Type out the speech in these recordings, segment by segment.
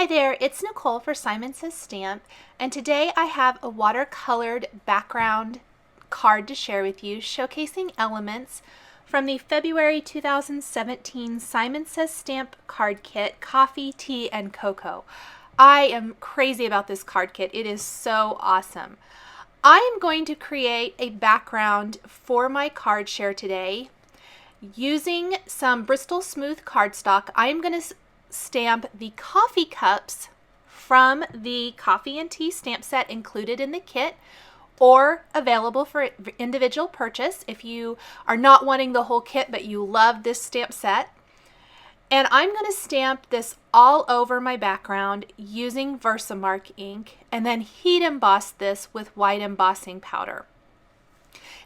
Hi there, it's Nicole for Simon Says Stamp, and today I have a watercolored background card to share with you showcasing elements from the February 2017 Simon Says Stamp card kit, Coffee, Tea, and Cocoa. I am crazy about this card kit. It is so awesome. I am going to create a background for my card share today using some Bristol Smooth cardstock. I am going to stamp the coffee cups from the coffee and tea stamp set included in the kit, or available for individual purchase if you are not wanting the whole kit but you love this stamp set. And I'm going to stamp this all over my background using Versamark ink and then heat emboss this with white embossing powder.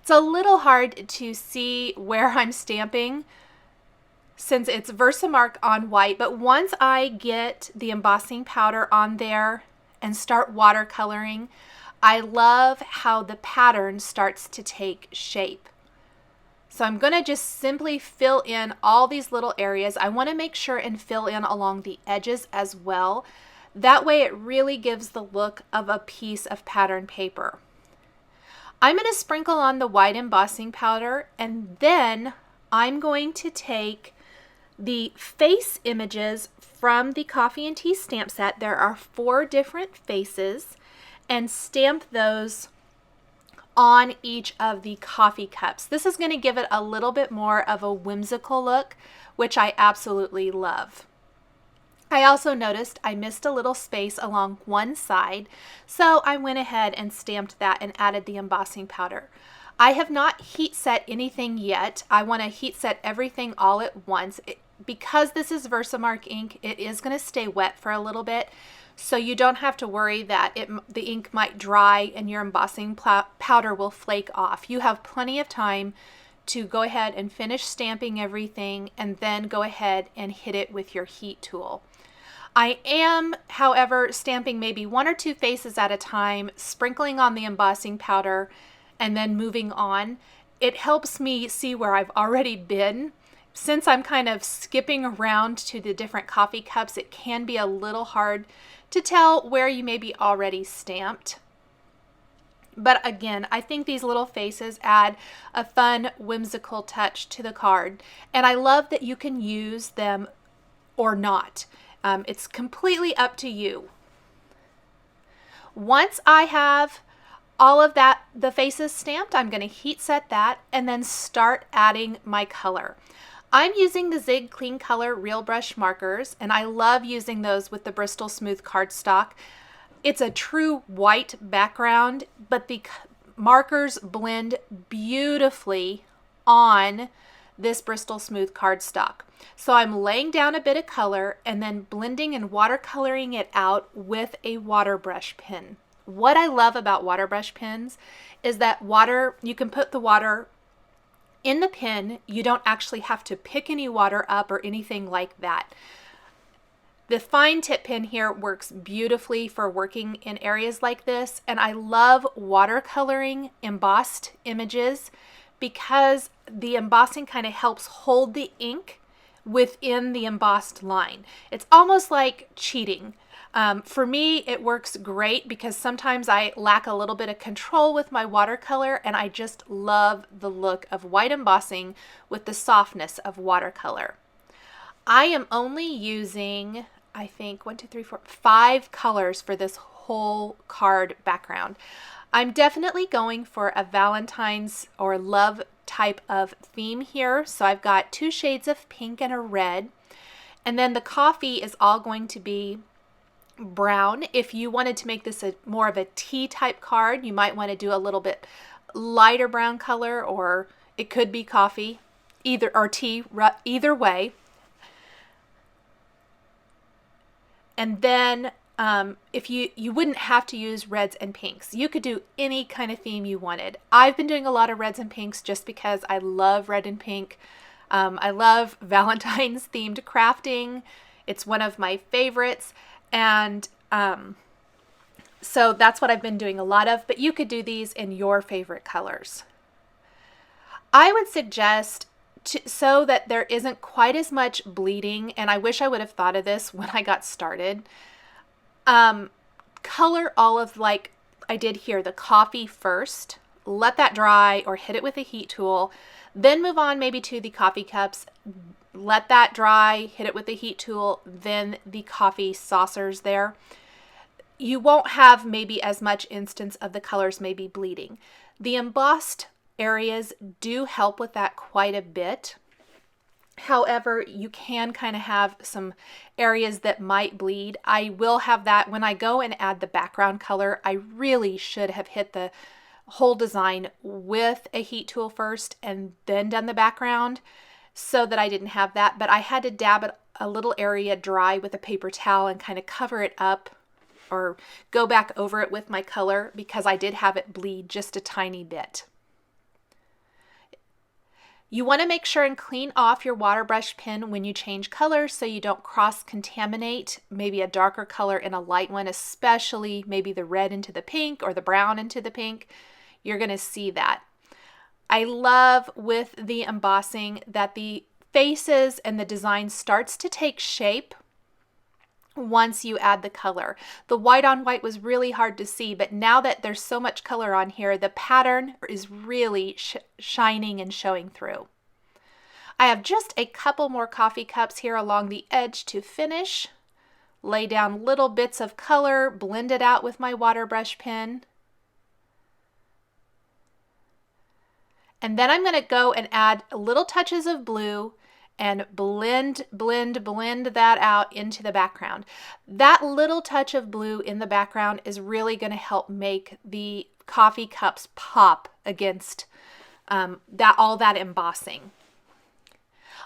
It's a little hard to see where I'm stamping since it's Versamark on white, but once I get the embossing powder on there and start watercoloring, I love how the pattern starts to take shape. So I'm going to just simply fill in all these little areas. I want to make sure and fill in along the edges as well. That way it really gives the look of a piece of pattern paper. I'm going to sprinkle on the white embossing powder, and then I'm going to take the face images from the coffee and tea stamp set. There are 4 different faces, and stamp those on each of the coffee cups. This is going to give it a little bit more of a whimsical look, which I absolutely love. I also noticed I missed a little space along one side, so I went ahead and stamped that and added the embossing powder. I have not heat set anything yet. I want to heat set everything all at once. Because this is Versamark ink, it is going to stay wet for a little bit, so you don't have to worry that the ink might dry and your embossing powder will flake off. You have plenty of time to go ahead and finish stamping everything and then go ahead and hit it with your heat tool. I am, however, stamping maybe 1 or 2 faces at a time, sprinkling on the embossing powder, and then moving on. It helps me see where I've already been. Since I'm kind of skipping around to the different coffee cups, it can be a little hard to tell where you may be already stamped. But again, I think these little faces add a fun, whimsical touch to the card. And I love that you can use them or not. It's completely up to you. Once I have all of the faces stamped, I'm going to heat set that and then start adding my color. I'm using the Zig Clean Color Real Brush markers, and I love using those with the Bristol Smooth cardstock. It's a true white background, but the markers blend beautifully on this Bristol Smooth cardstock. So I'm laying down a bit of color and then blending and watercoloring it out with a water brush pen. What I love about water brush pens is that you can put the water in the pen. You don't actually have to pick any water up or anything like that. The fine tip pen here works beautifully for working in areas like this, and I love watercoloring embossed images because the embossing kind of helps hold the ink within the embossed line. It's almost like cheating. For me, it works great because sometimes I lack a little bit of control with my watercolor, and I just love the look of white embossing with the softness of watercolor. I am only using, I think, 5 colors for this whole card background. I'm definitely going for a Valentine's or love type of theme here. So I've got 2 shades of pink and a red. And then the coffee is all going to be brown. If you wanted to make this more of a tea type card, you might want to do a little bit lighter brown color, or it could be coffee, or tea, either way. And then if you wouldn't have to use reds and pinks. You could do any kind of theme you wanted. I've been doing a lot of reds and pinks just because I love red and pink. I love Valentine's themed crafting. It's one of my favorites. And so that's what I've been doing a lot of, but you could do these in your favorite colors. I would suggest so that there isn't quite as much bleeding, and I wish I would have thought of this when I got started. Color all of, like I did here, the coffee first, let that dry or hit it with a heat tool, then move on maybe to the coffee cups, let that dry, hit it with the heat tool, then the coffee saucers there. You won't have maybe as much instance of the colors maybe bleeding. The embossed areas do help with that quite a bit. However, you can kind of have some areas that might bleed. I will have that when I go and add the background color. I really should have hit the whole design with a heat tool first and then done the background so that I didn't have that. But I had to dab it a little area dry with a paper towel and kind of cover it up or go back over it with my color because I did have it bleed just a tiny bit. You want to make sure and clean off your water brush pen when you change colors so you don't cross-contaminate maybe a darker color in a light one, especially maybe the red into the pink or the brown into the pink. You're going to see that. I love with the embossing that the faces and the design starts to take shape once you add the color. The white on white was really hard to see, but now that there's so much color on here, the pattern is really shining and showing through. I have just a couple more coffee cups here along the edge to finish. Lay down little bits of color, blend it out with my water brush pen. And then I'm going to go and add little touches of blue and blend that out into the background. That little touch of blue in the background is really going to help make the coffee cups pop against all that embossing.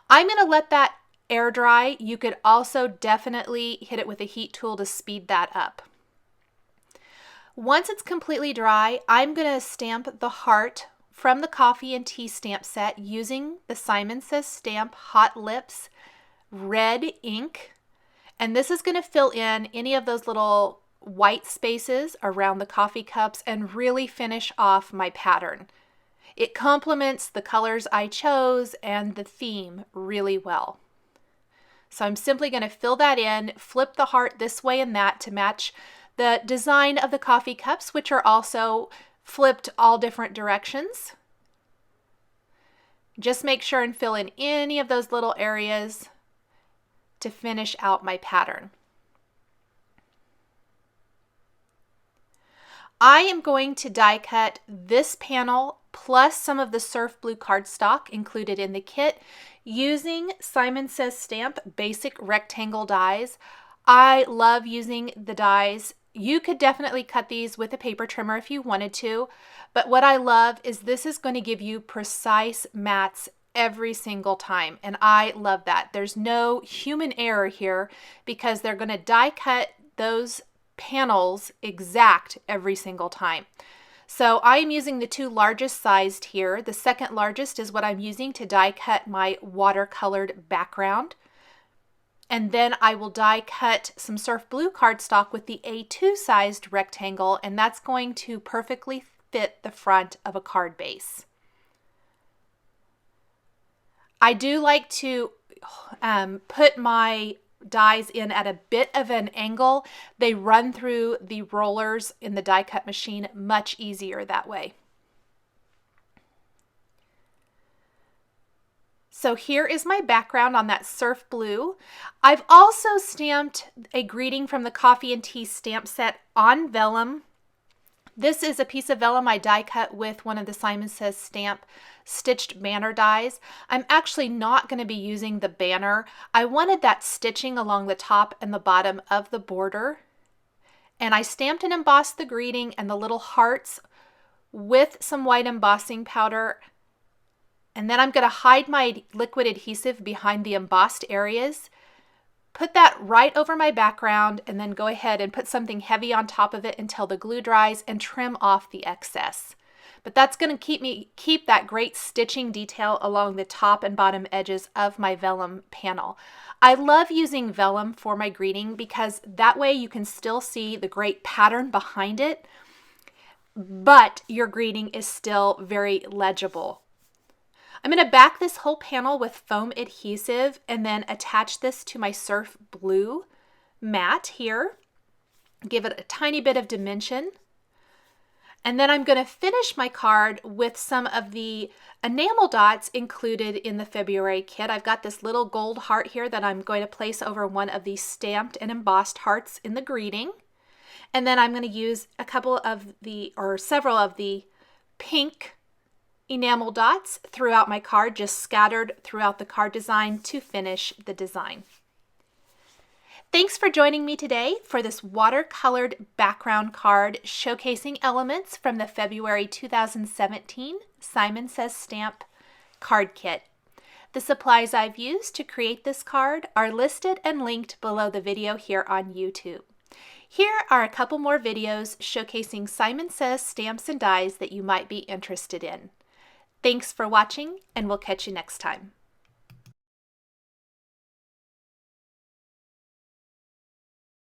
I'm going to let that air dry. You could also definitely hit it with a heat tool to speed that up. Once it's completely dry, I'm going to stamp the heart from the coffee and tea stamp set using the Simon Says Stamp Hot Lips red ink. And this is going to fill in any of those little white spaces around the coffee cups and really finish off my pattern. It complements the colors I chose and the theme really well. So I'm simply going to fill that in, flip the heart this way and that to match the design of the coffee cups, which are also flipped all different directions. Just make sure and fill in any of those little areas to finish out my pattern. I am going to die cut this panel plus some of the surf blue cardstock included in the kit using Simon Says Stamp basic rectangle dies. I love using the dies. You could definitely cut these with a paper trimmer if you wanted to, but what I love is this is going to give you precise mats every single time, and I love that. There's no human error here because they're going to die cut those panels exact every single time. So I am using the two largest sized here. The second largest is what I'm using to die cut my watercolored background. And then I will die cut some surf blue cardstock with the A2 sized rectangle, and that's going to perfectly fit the front of a card base. I do like to put my dies in at a bit of an angle. They run through the rollers in the die cut machine much easier that way. So here is my background on that surf blue. I've also stamped a greeting from the coffee and tea stamp set on vellum. This is a piece of vellum I die cut with one of the Simon Says Stamp stitched banner dies. I'm actually not going to be using the banner. I wanted that stitching along the top and the bottom of the border. And I stamped and embossed the greeting and the little hearts with some white embossing powder. And then I'm going to hide my liquid adhesive behind the embossed areas. Put that right over my background and then go ahead and put something heavy on top of it until the glue dries and trim off the excess. But that's going to keep that great stitching detail along the top and bottom edges of my vellum panel. I love using vellum for my greeting because that way you can still see the great pattern behind it, but your greeting is still very legible. I'm going to back this whole panel with foam adhesive and then attach this to my surf blue mat here. give it a tiny bit of dimension. And then I'm going to finish my card with some of the enamel dots included in the February kit. I've got this little gold heart here that I'm going to place over one of these stamped and embossed hearts in the greeting. And then I'm going to use a couple of several of the pink enamel dots throughout my card, just scattered throughout the card design to finish the design. Thanks for joining me today for this watercolored background card showcasing elements from the February 2017 Simon Says Stamp card kit. The supplies I've used to create this card are listed and linked below the video here on YouTube. Here are a couple more videos showcasing Simon Says stamps and dies that you might be interested in. Thanks for watching, and we'll catch you next time.